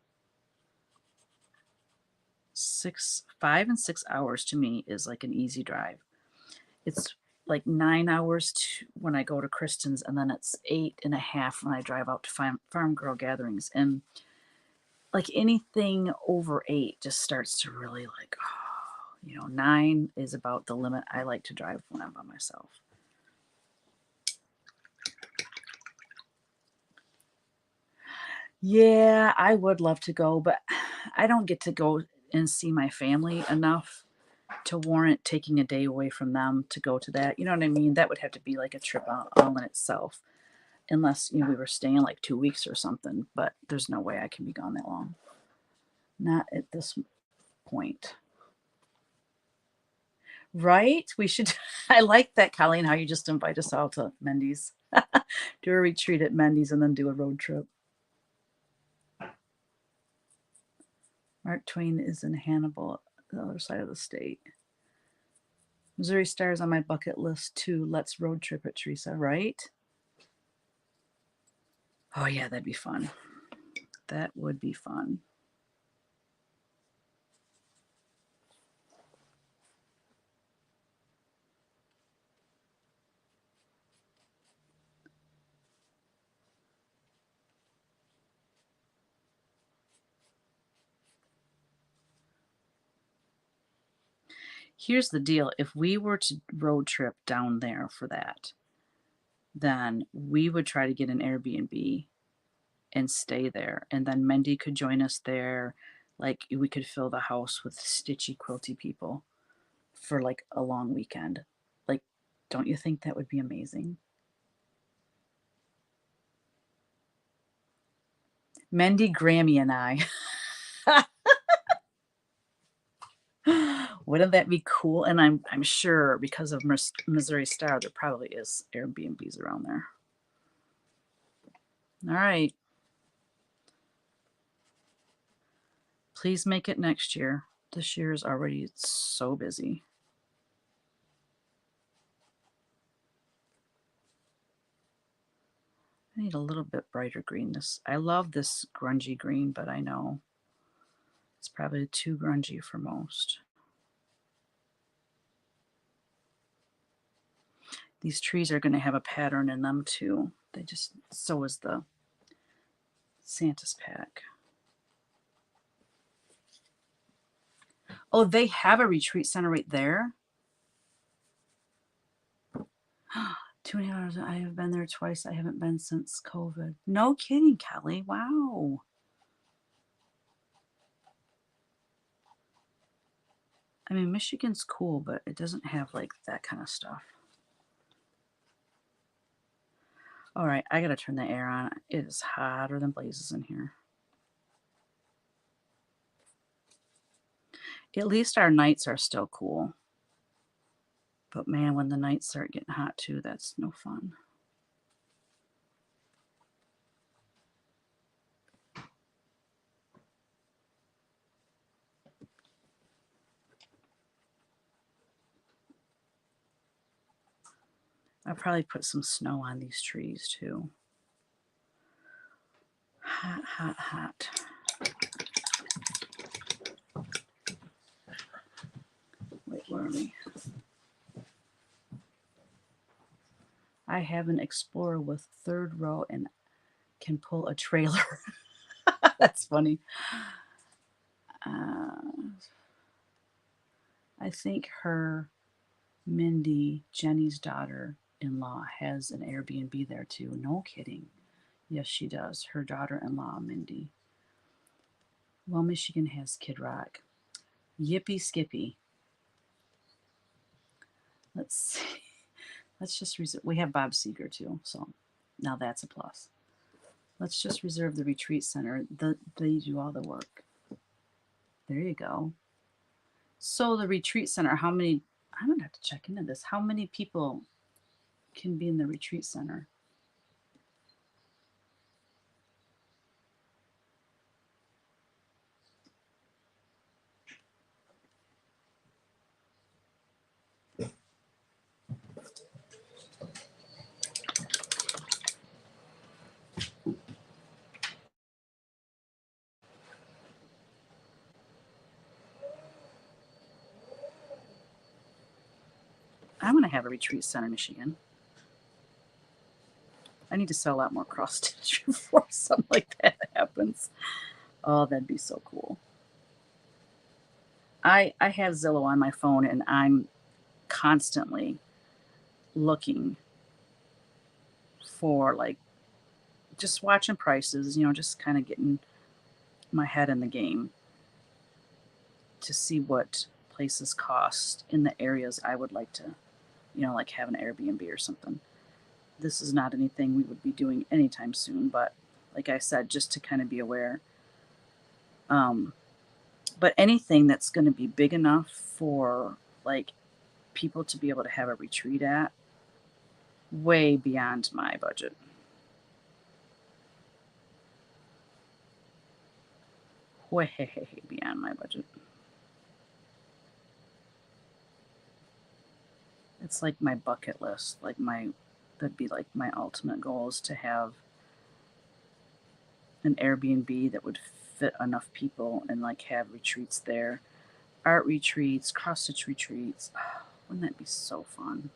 5 and 6 hours to me is like an easy drive. It's like 9 hours when I go to Kristen's, and then it's 8.5 when I drive out to Farm Girl gatherings. And like anything over 8 just starts to really like, oh, 9 is about the limit I like to drive when I'm by myself. Yeah, I would love to go, but I don't get to go and see my family enough to warrant taking a day away from them to go to that. You know what I mean? That would have to be like a trip all in itself, unless we were staying like 2 weeks or something. But there's no way I can be gone that long. Not at this point. Right? We should. I like that, Colleen, how you just invite us all to Mendy's. Do a retreat at Mendy's and then do a road trip. Mark Twain is in Hannibal, the other side of the state. Missouri Star is on my bucket list too. Let's road trip it, Teresa, right? Oh, yeah, that'd be fun. That would be fun. Here's the deal. If we were to road trip down there for that, then we would try to get an Airbnb and stay there. And then Mendy could join us there. Like we could fill the house with stitchy, quilty people for like a long weekend. Like, don't you think that would be amazing? Mendy, Grammy, and I. Wouldn't that be cool? And I'm sure because of Missouri Star, there probably is Airbnbs around there. All right. Please make it next year. This year is already so busy. I need a little bit brighter green. I love this grungy green, but I know it's probably too grungy for most. These trees are going to have a pattern in them too. So is the Santa's pack. Oh, they have a retreat center right there. 2.5 hours. I have been there twice. I haven't been since COVID. No kidding, Kelly. Wow. I mean, Michigan's cool, but it doesn't have like that kind of stuff. All right, I gotta turn the air on. It is hotter than blazes in here. At least our nights are still cool. But man, when the nights start getting hot too, that's no fun. I'll probably put some snow on these trees too. Hot, hot, hot. Wait, where are we? I have an Explorer with third row and can pull a trailer. That's funny. I think Mindy, Jenny's daughter-in-law, has an Airbnb there too. No kidding. Yes, she does. Her daughter-in-law, Mindy. Well, Michigan has Kid Rock. Yippee Skippy. Let's see. Let's just reserve. We have Bob Seger too, so now that's a plus. Let's just reserve the retreat center. They do all the work. There you go. So the retreat center, how many? I'm gonna have to check into this. How many people can be in the retreat center? I want to have a retreat center in Michigan. I need to sell a lot more cross stitch before something like that happens. Oh, that'd be so cool. I have Zillow on my phone, and I'm constantly looking for, like, just watching prices, you know, just kind of getting my head in the game to see what places cost in the areas I would like to, you know, like have an Airbnb or something. This is not anything we would be doing anytime soon, but like I said, just to kind of be aware. Um, but anything that's going to be big enough for like people to be able to have a retreat at, way beyond my budget. Way beyond my budget. It's like my bucket list. That'd be like my ultimate goal is to have an Airbnb that would fit enough people and like have retreats there, art retreats, cross stitch retreats. Oh, wouldn't that be so fun?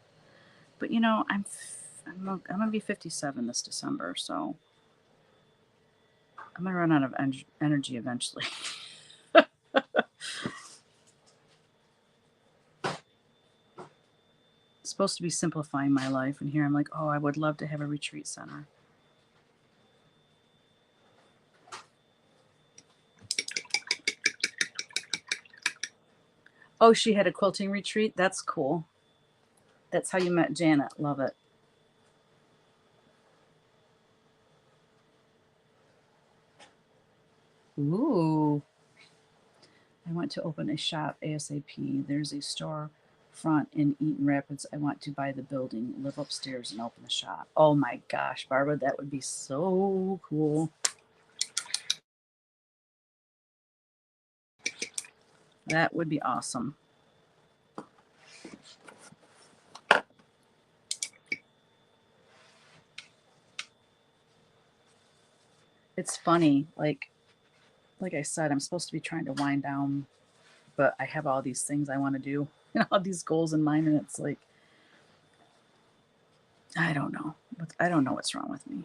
But you know, I'm gonna be 57 this December, so I'm gonna run out of energy eventually. It's supposed to be simplifying my life, and here I'm like, oh, I would love to have a retreat center. Oh, she had a quilting retreat? That's cool. That's how you met Janet. Love it. Ooh. I want to open a shop ASAP. There's a store front in Eaton Rapids. I want to buy the building, live upstairs, and open a shop. Oh my gosh, Barbara, that would be so cool. That would be awesome. It's funny, like I said, I'm supposed to be trying to wind down, but I have all these things I want to do and all these goals in mind, and it's like, I don't know. I don't know what's wrong with me.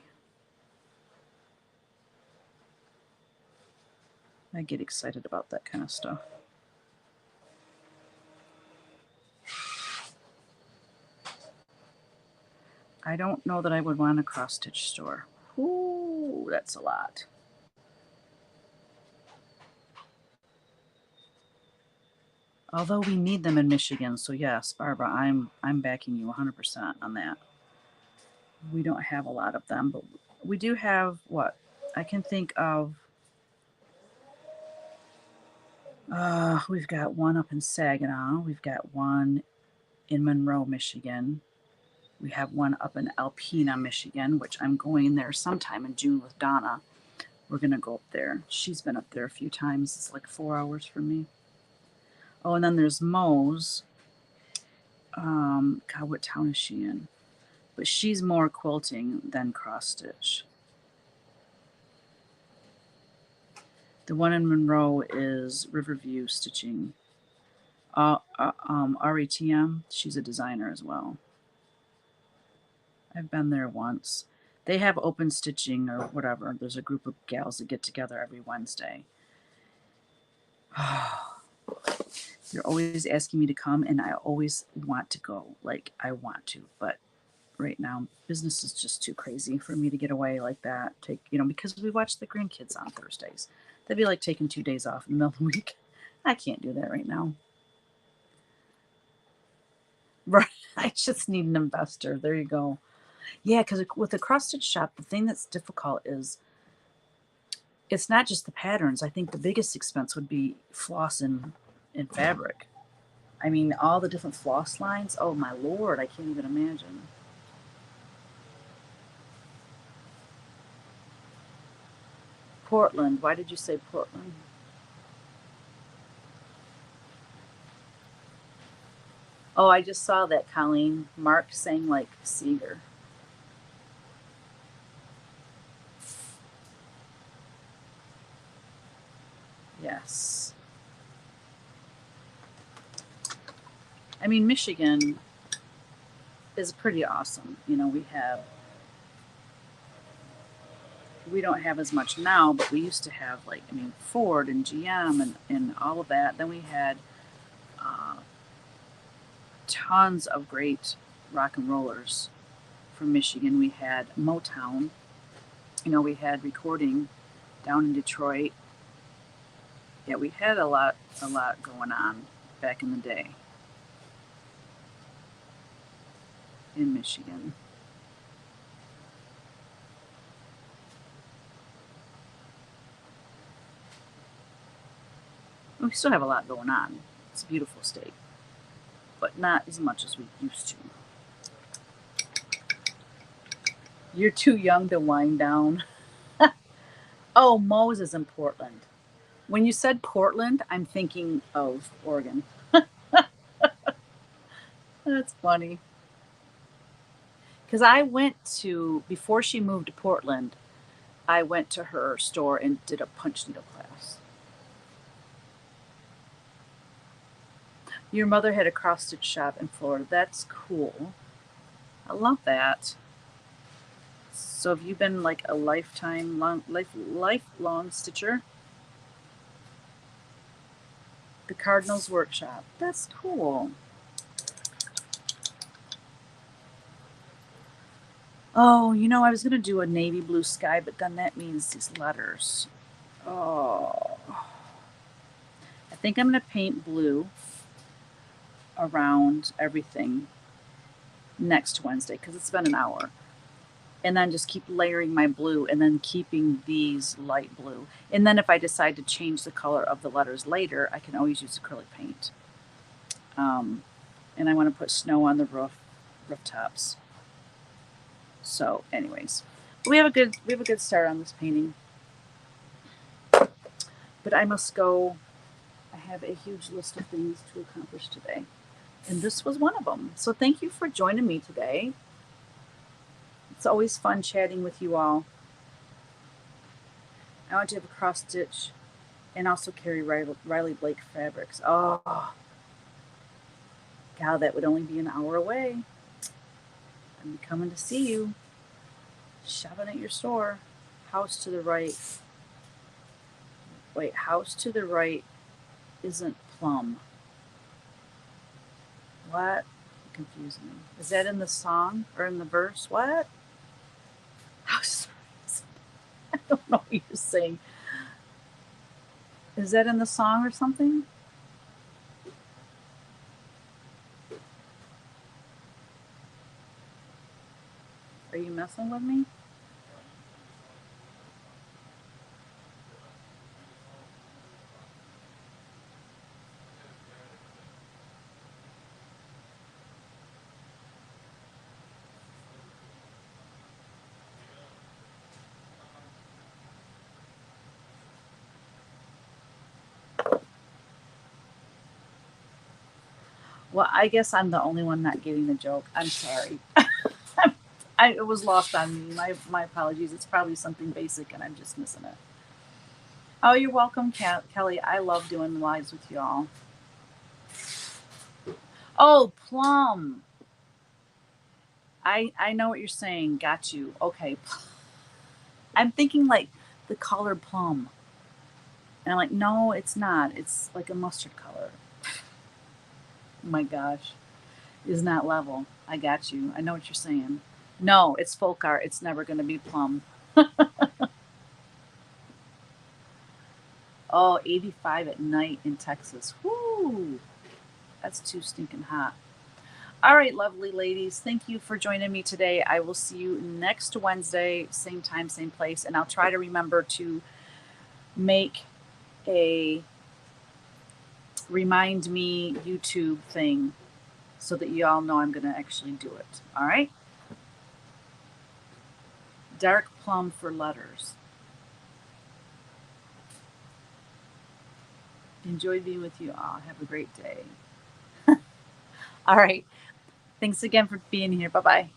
I get excited about that kind of stuff. I don't know that I would want a cross stitch store. Ooh, that's a lot. Although we need them in Michigan, so yes, Barbara, I'm backing you 100% on that. We don't have a lot of them, but we do have what I can think of. We've got one up in Saginaw. We've got one in Monroe, Michigan. We have one up in Alpena, Michigan, which I'm going there sometime in June with Donna. We're going to go up there. She's been up there a few times. It's like 4 hours from me. Oh, and then there's Moe's. God, what town is she in? But she's more quilting than cross stitch. The one in Monroe is Riverview Stitching. RETM, she's a designer as well. I've been there once. They have open stitching or whatever. There's a group of gals that get together every Wednesday. They're always asking me to come, and I always want to go. Like, I want to, but right now, business is just too crazy for me to get away like that. Because we watch the grandkids on Thursdays. That'd be like taking 2 days off in the middle of the week. I can't do that right now. Right. I just need an investor. There you go. Yeah, because with a cross stitch shop, the thing that's difficult is it's not just the patterns. I think the biggest expense would be floss and fabric. I mean, all the different floss lines. Oh my lord, I can't even imagine. Portland. Why did you say Portland? Oh, I just saw that, Colleen. Mark sang like Seeger. Yes. I mean, Michigan, is pretty awesome. You know, we don't have as much now, but we used to have, like, I mean, Ford and GM and all of that. Then we had uh, tons of great rock and rollers from Michigan. We had Motown. You know, we had recording down in Detroit. Yeah, we had a lot going on back in the day in Michigan. We still have a lot going on. It's a beautiful state, but not as much as we used to. You're too young to wind down. Oh, Moe's is in Portland. When you said Portland, I'm thinking of Oregon. That's funny. Because I went to, before she moved to Portland, I went to her store and did a punch needle class. Your mother had a cross stitch shop in Florida. That's cool. I love that. So have you been like a lifelong stitcher? The Cardinals Workshop. That's cool. Oh, you know, I was gonna do a navy blue sky, but then that means these letters. Oh, I think I'm gonna paint blue around everything next Wednesday because it's been an hour. And then just keep layering my blue and then keeping these light blue. And then if I decide to change the color of the letters later, I can always use acrylic paint. And I want to put snow on the rooftops. So, anyways, we have a good start on this painting. But I must go. I have a huge list of things to accomplish today. And this was one of them. So thank you for joining me today. It's always fun chatting with you all. I want to have a cross stitch and also carry Riley Blake fabrics. Oh, God, that would only be an hour away. I'd be coming to see you. Shopping at your store. House to the right. Wait, house to the right isn't plum. What? You're confusing me. Is that in the song or in the verse? What? House. I don't know what you're saying. Is that in the song or something? Are you messing with me? Well, I guess I'm the only one not getting the joke. I'm sorry. It was lost on me. My apologies. It's probably something basic and I'm just missing it. Oh, you're welcome, Kelly. I love doing lives with y'all. Oh, plum. I know what you're saying. Got you. Okay. I'm thinking like the color plum. And I'm like, no, it's not. It's like a mustard color. Oh my gosh. Is not level. I got you. I know what you're saying. No, it's folk art. It's never going to be plum. Oh, 85 at night in Texas. Whoo! That's too stinking hot. All right, lovely ladies. Thank you for joining me today. I will see you next Wednesday, same time, same place. And I'll try to remember to make a remind me YouTube thing so that you all know I'm going to actually do it. All right? Dark plum for letters. Enjoy being with you all. Have a great day. All right. Thanks again for being here. Bye bye.